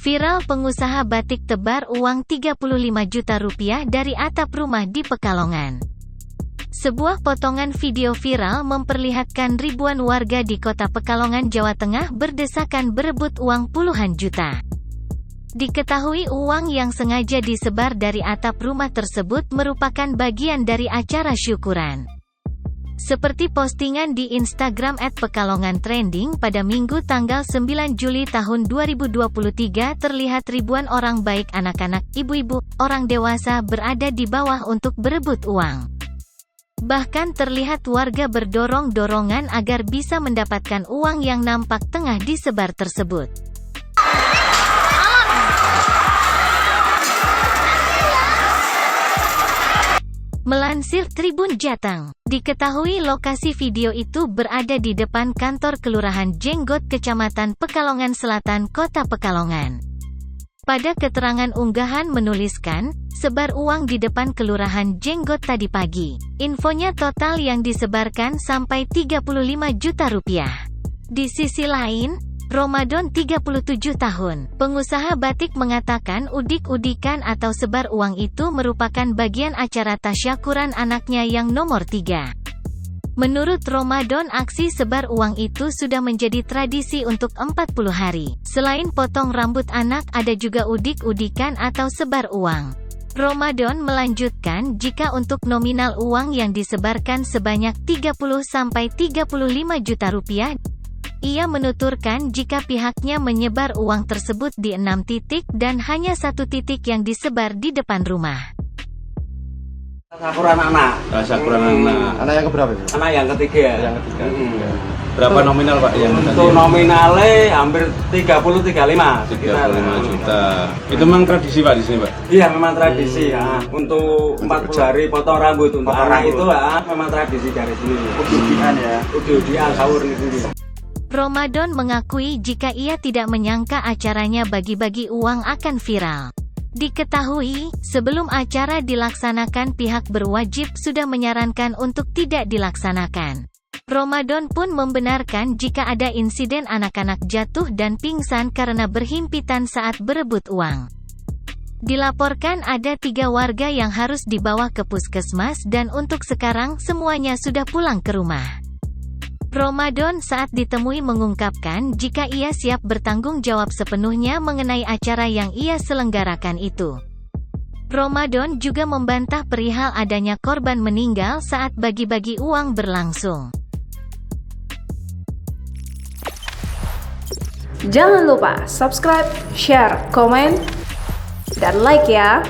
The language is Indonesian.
Viral pengusaha batik tebar uang 35 juta rupiah dari atap rumah di Pekalongan. Sebuah potongan video viral memperlihatkan ribuan warga di kota Pekalongan, Jawa Tengah berdesakan berebut uang puluhan juta. Diketahui uang yang sengaja disebar dari atap rumah tersebut merupakan bagian dari acara syukuran. Seperti postingan di Instagram @pekalongantrending pada Minggu tanggal 9 Juli tahun 2023 terlihat ribuan orang baik anak-anak, ibu-ibu, orang dewasa berada di bawah untuk berebut uang. Bahkan terlihat warga berdorong-dorongan agar bisa mendapatkan uang yang nampak tengah disebar tersebut. Melansir Tribun Jateng, diketahui lokasi video itu berada di depan kantor Kelurahan Jenggot Kecamatan Pekalongan Selatan, Kota Pekalongan. Pada keterangan unggahan menuliskan, sebar uang di depan Kelurahan Jenggot tadi pagi. Infonya total yang disebarkan sampai 35 juta rupiah. Di sisi lain, Ramadan 37 tahun, pengusaha batik mengatakan udik-udikan atau sebar uang itu merupakan bagian acara tasyakuran anaknya yang nomor 3. Menurut Ramadan, aksi sebar uang itu sudah menjadi tradisi untuk 40 hari. Selain potong rambut anak, ada juga udik-udikan atau sebar uang. Ramadan melanjutkan, jika untuk nominal uang yang disebarkan sebanyak 30-35 juta rupiah, ia menuturkan jika pihaknya menyebar uang tersebut di 6 titik dan hanya 1 titik yang disebar di depan rumah. Tasyakuran anak. Tasyakuran anak. Anak yang keberapa itu? Anak yang ketiga. Yang ketiga. Berapa nominal Pak yang untuk nominalnya hampir 30-35 35 juta. Itu memang tradisi Pak di sini Pak? Iya, memang tradisi ya. Untuk 40 hari potong rambut untuk anak itu ya, memang tradisi dari sini. Udik-udikan ya. Udik-udikan sahur nih sini. Ramadan mengakui jika ia tidak menyangka acaranya bagi-bagi uang akan viral. Diketahui, sebelum acara dilaksanakan pihak berwajib sudah menyarankan untuk tidak dilaksanakan. Ramadan pun membenarkan jika ada insiden anak-anak jatuh dan pingsan karena berhimpitan saat berebut uang. Dilaporkan ada 3 warga yang harus dibawa ke puskesmas dan untuk sekarang semuanya sudah pulang ke rumah. Ramadan saat ditemui mengungkapkan jika ia siap bertanggung jawab sepenuhnya mengenai acara yang ia selenggarakan itu. Ramadan juga membantah perihal adanya korban meninggal saat bagi-bagi uang berlangsung. Jangan lupa subscribe, share, komen, dan like ya!